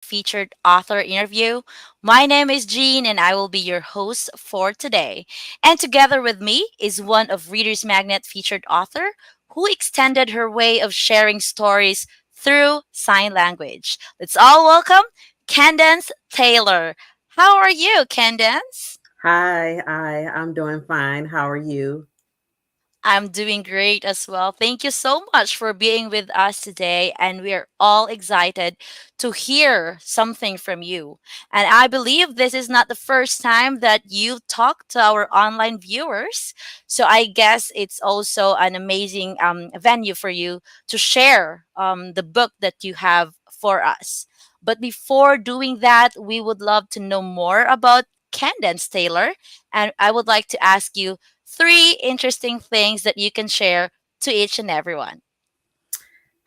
featured author interview. My name is Jean, and I will be your host for today. And together with me is one of Reader's Magnet featured author who extended her way of sharing stories through sign language. Let's all welcome Candance Taylor. How are you, Candance? I'm doing fine. How are you? I'm doing great as well. Thank you so much for being with us today. And we're all excited to hear something from you. And I believe this is not the first time that you've talked to our online viewers. So I guess it's also an amazing venue for you to share the book that you have for us. But before doing that, we would love to know more about Candance Taylor. And I would like to ask you three interesting things that you can share to each and everyone.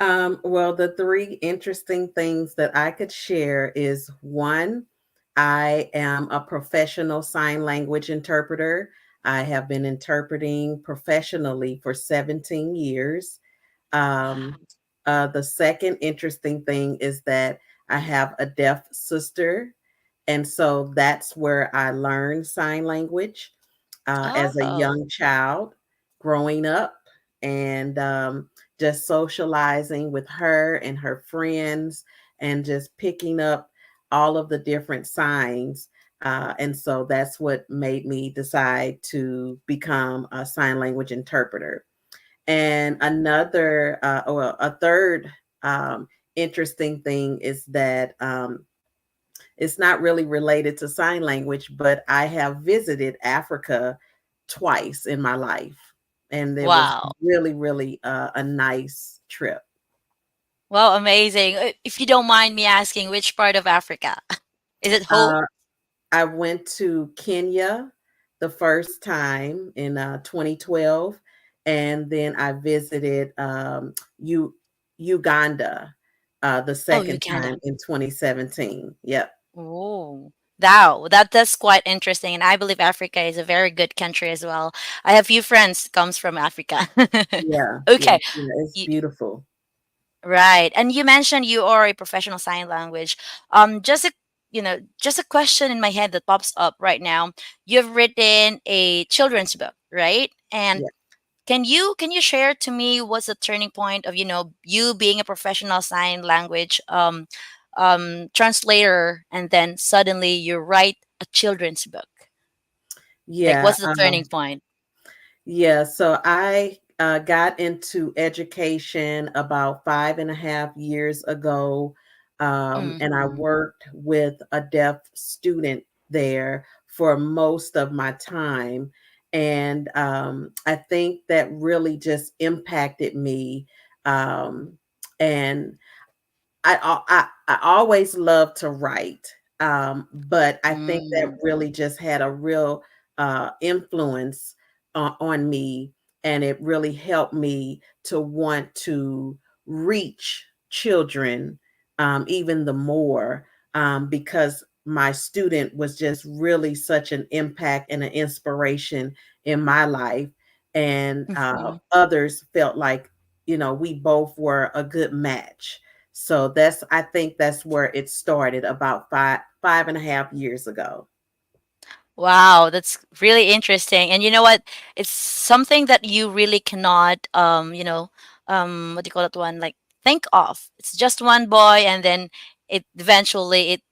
Well, the three interesting things that I could share is one, I am a professional sign language interpreter. I have been interpreting professionally for 17 years. Um, the second interesting thing is that I have a deaf sister. And so that's where I learned sign language as a Oh, young child growing up and just socializing with her and her friends and just picking up all of the different signs. And so that's what made me decide to become a sign language interpreter. And a third interesting thing is that it's not really related to sign language, but I have visited Africa twice in my life. And it was wow. really a nice trip. Well, amazing. If you don't mind me asking, which part of Africa? Is it home? Uh, I went to Kenya the first time in 2012, and then I visited Uganda the Oh, second Uganda. time in 2017. Yep. Oh, wow. That's quite interesting. And I believe Africa is a very good country as well. I have few friends comes from Africa. Yeah, Okay. it's beautiful. Right. And you mentioned you are a professional sign language. Just a just a question in my head that pops up right now. You've written a children's book, right? And Yeah. can you share to me what's the turning point of, you being a professional sign language translator, and then suddenly you write a children's book? Like, Yeah. what's the turning point? Yeah, so I got into education about 5.5 years ago, and I Mm-hmm. worked with a deaf student there for most of my time. And I think that really just impacted me. Um, and I always loved to write, but I think that Mm-hmm. really just had a real influence on me, and it really helped me to want to reach children even the more because my student was just really such an impact and an inspiration in my life, and others felt like we both were a good match. So I think that's where it started about five and a half years ago. Wow, that's really interesting. And you know what? It's something that you really cannot, what do you call that one? Like, think of. It's just one boy, and then it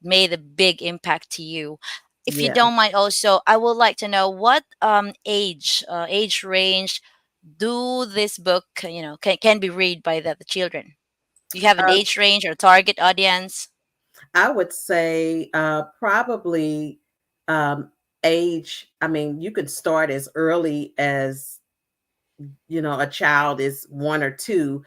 made a big impact to you. If you Yeah. don't mind, also, I would like to know what age range do this book, can be read by the children. Do you have an Uh, age range or target audience? I would say probably um, age. I mean, you could start as early as a child is 1 or 2,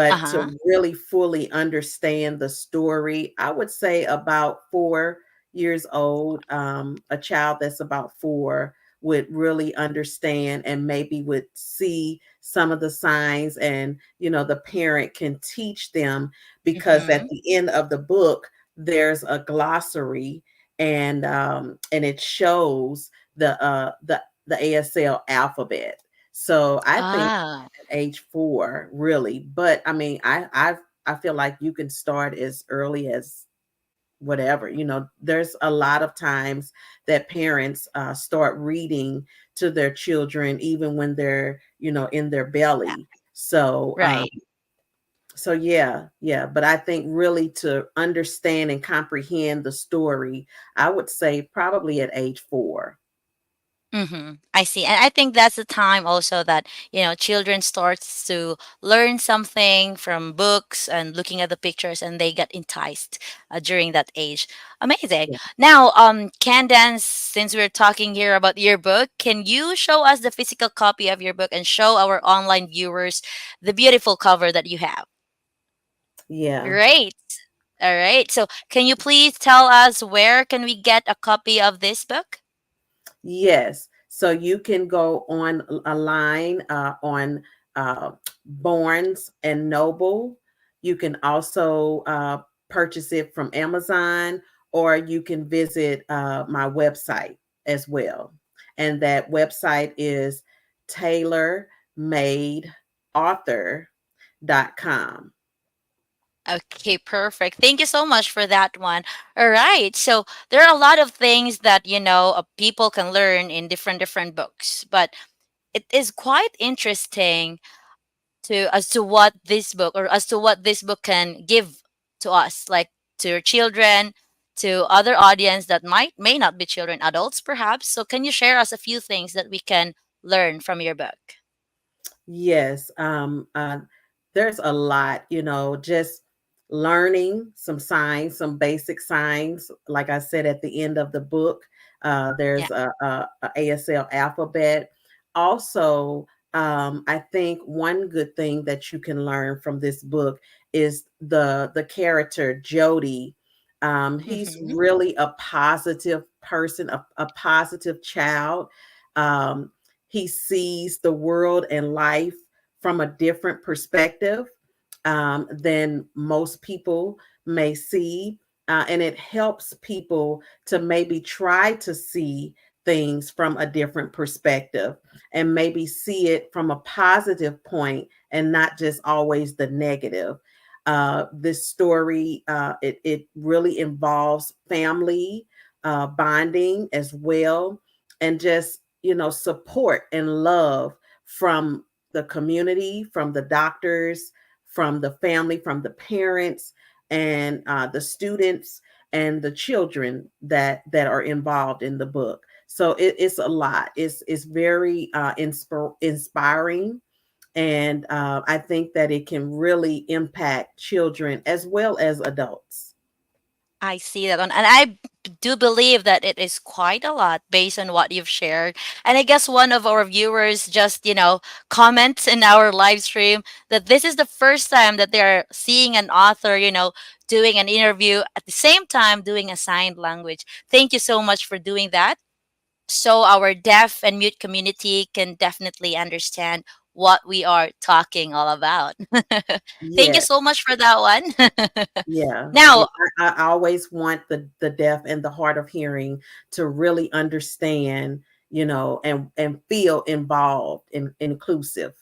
Uh but huh. to really fully understand the story, I would say about 4 years old. A child that's about 4 would really understand and maybe would see some of the signs, and the parent can teach them, because at Mm-hmm. the end of the book there's a glossary, and it shows the ASL alphabet. So I think Ah. at age 4, really. But I mean, I feel like you can start as early as whatever. There's a lot of times that parents start reading to their children even when they're in their Yeah. belly. So Right. yeah, but I think really to understand and comprehend the story, I would say probably at age 4. I see. And I think that's the time also that, children starts to learn something from books and looking at the pictures and they get enticed during that age. Amazing. Yeah. Now, Candance, since we're talking here about your book, can you show us the physical copy of your book and show our online viewers the beautiful cover that you have? Yeah. Great. All right. So, can you please tell us where can we get a copy of this book? Yes. So you can go on a line on uh, Barnes and Noble. You can also purchase it from Amazon, or you can visit my website as well. And that website is tailormadeauthor.com. Okay, perfect. Thank you so much for that one. All right. So there are a lot of things that, people can learn in different books, but it is quite interesting to as to what this book or as to what this book can give to us, like to your children, to other audience that may not be children, adults perhaps. So can you share us a few things that we can learn from your book? Yes, there's a lot, just learning some signs, some basic signs. Like I said at the end of the book, Yeah. there's a ASL alphabet. Also, I think one good thing that you can learn from this book is the character Jody. He's Mm-hmm. really a positive person, a positive child. Um, he sees the world and life from a different perspective than most people may see. And it helps people to maybe try to see things from a different perspective and maybe see it from a positive point and not just always the negative. This story, it really involves family bonding as well, and just support and love from the community, from the doctors, from the family, from the parents, and the students and the children that are involved in the book. So it's a lot. It's very inspiring, and I think that it can really impact children as well as adults. I see that one. And I do believe that it is quite a lot based on what you've shared. And I guess one of our viewers just, comments in our live stream that this is the first time that they're seeing an author, doing an interview at the same time doing a signed language. Thank you so much for doing that. So our deaf and mute community can definitely understand what we are talking all about. Thank you Yes. so much for that one. Yeah, Now, I always want the deaf and the hard of hearing to really understand, and feel involved and inclusive.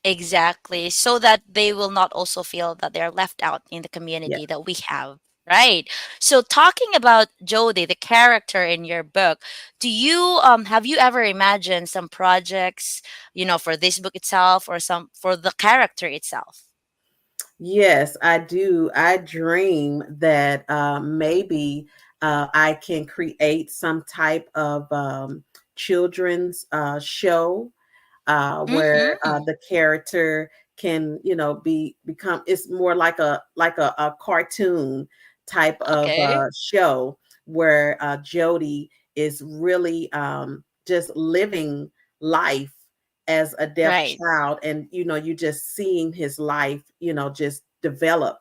exactly. So that they will not also feel that they're left out in the Yeah. community that we have. Right. So talking about Jody, the character in your book, do you have you ever imagined some projects, for this book itself or some for the character itself? Yes, I do. I dream that maybe I can create some type of children's show where Mm-hmm. the character can become, it's more like a cartoon type of Okay. show where Jody is really just living life as a deaf Right. child, and you just seeing his life just develop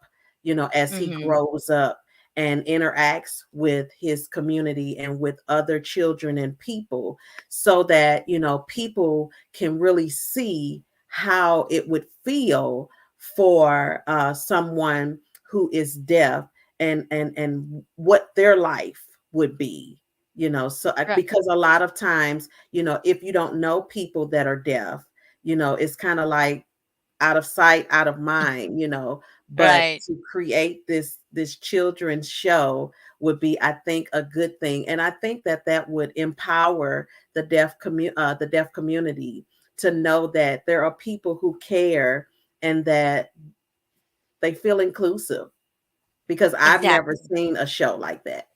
as he Mm-hmm. grows up and interacts with his community and with other children and people, so that people can really see how it would feel for someone who is deaf, and what their life would be. So Right. because a lot of times, if you don't know people that are deaf, it's kind of like out of sight, out of mind. but Right. to create this children's show would be, I think, a good thing. And I think that that would empower the deaf community to know that there are people who care and that they feel inclusive, because I've never Exactly. seen a show like that.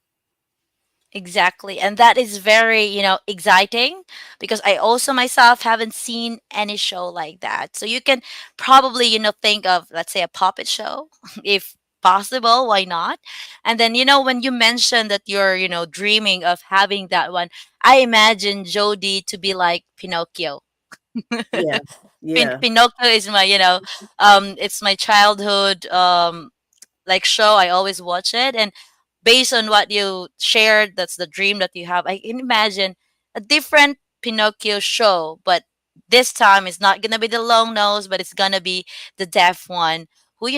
Exactly. And that is very, exciting because I also myself haven't seen any show like that. So you can probably, think of, let's say, a puppet show, if possible, why not? And then, when you mentioned that you're, dreaming of having that one, I imagine Jody to be like Pinocchio. Yeah, yeah, Pinocchio is my, it's my childhood like show. I always watch it, and based on what you shared, that's the dream that you have. I can imagine a different Pinocchio show, but this time it's not gonna be the long nose, but it's gonna be the deaf one who,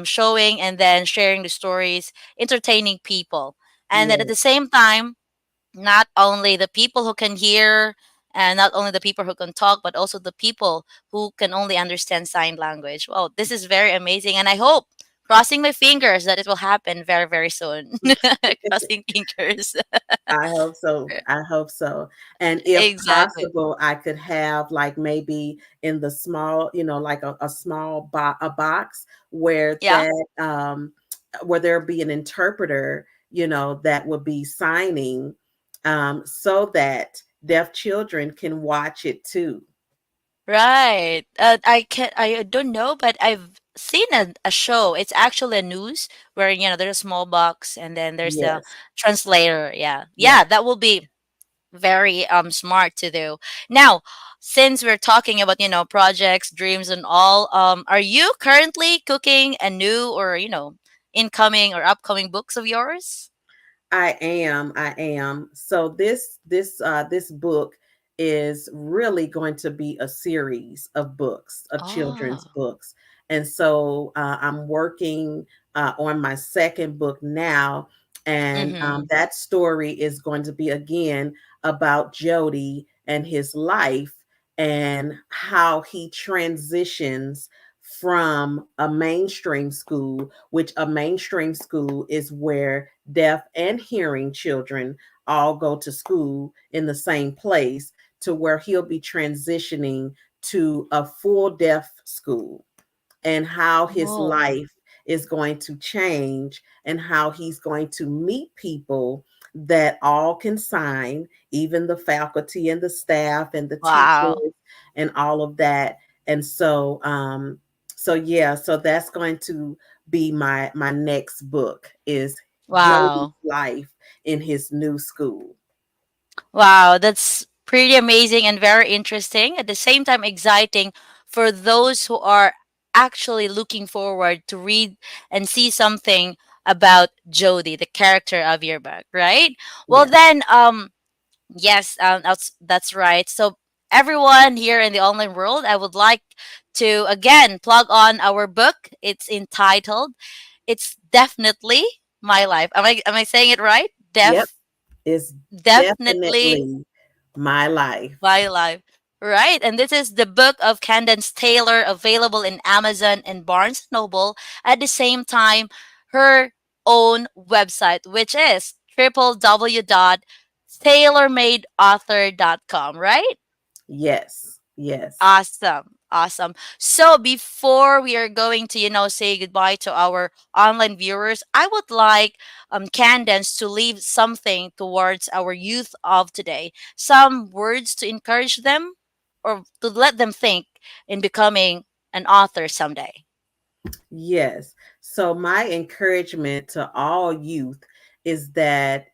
showing and then sharing the stories, entertaining people, and then at yeah, the same time, not only the people who can hear and not only the people who can talk, but also the people who can only understand sign language. Wow, this is very amazing, and I hope, crossing my fingers, that it will happen very very soon. Crossing fingers. I hope so. I hope so. And if Exactly. possible, I could have like maybe in the small, like a small a box where Yeah. where there be an interpreter, that would be signing, so that deaf children can watch it too. Right. I don't know, but I've seen a show. It's actually a news where, there's a small box and then there's the Yes. translator. Yeah. Yeah. Yeah, that will be very smart to do. Now, since we're talking about, projects, dreams and all, are you currently cooking a new or, incoming or upcoming books of yours? I am. I am. So this book is really going to be a series of books, of children's Oh. books. And so I'm working on my second book now, and Mm-hmm. that story is going to be again about Jody and his life and how he transitions from a mainstream school, which a mainstream school is where deaf and hearing children all go to school in the same place, to where he'll be transitioning to a full deaf school, and how his Oh. life is going to change and how he's going to meet people that all can sign, even the faculty and the staff and the teachers Wow. and all of that. And so yeah, so that's going to be my next book, is Jody's Wow. life in his new school. Wow, that's pretty amazing and very interesting. At the same time, exciting for those who are actually looking forward to read and see something about Jody, the character of your book, right? Well, Yes. then, yes, that's right. So, everyone here in the online world, I would like to again plug on our book. It's entitled "It's Definitely My Life." Am I saying it right? Yep. It's Definitely definitely my life. My Life. Right. And this is the book of Candance Taylor, available in Amazon and Barnes Noble. At the same time, her own website, which is www.tailormadeauthor.com, right? Yes. Yes. Awesome. Awesome. So before we are going to, say goodbye to our online viewers, I would like Candence to leave something towards our youth of today. Some words to encourage them or to let them think in becoming an author someday. Yes. So my encouragement to all youth is that,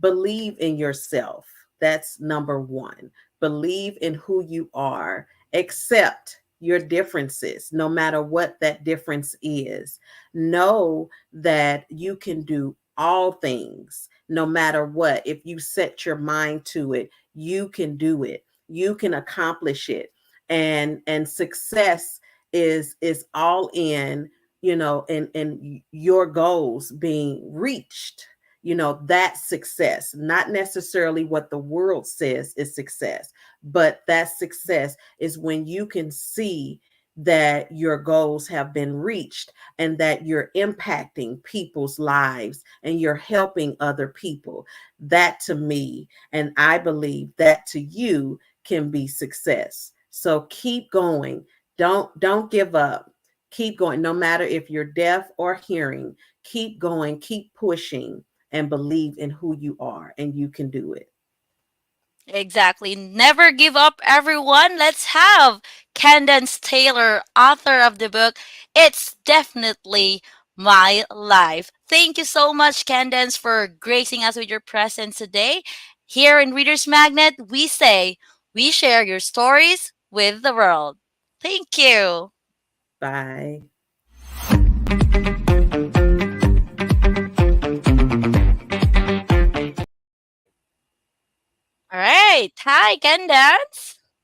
believe in yourself. That's number one. Believe in who you are. Accept your differences, no matter what that difference is. Know that you can do all things, no matter what. If you set your mind to it, you can do it. You can accomplish it. And success is all in, and your goals being reached. That success, not necessarily what the world says is success, but that success is when you can see that your goals have been reached and that you're impacting people's lives and you're helping other people. That to me, and I believe that to you, can be success. So keep going. Don't give up. Keep going. No matter if you're deaf or hearing, keep going, keep pushing, and believe in who you are, and you can do it. Exactly. Never give up, everyone. Let's have Candance Taylor, author of the book It's Definitely My Life. Thank you so much, Candance, for gracing us with your presence today. Here in Reader's Magnet, we say we share your stories with the world. Thank you. Bye. All right. Hi, Candance.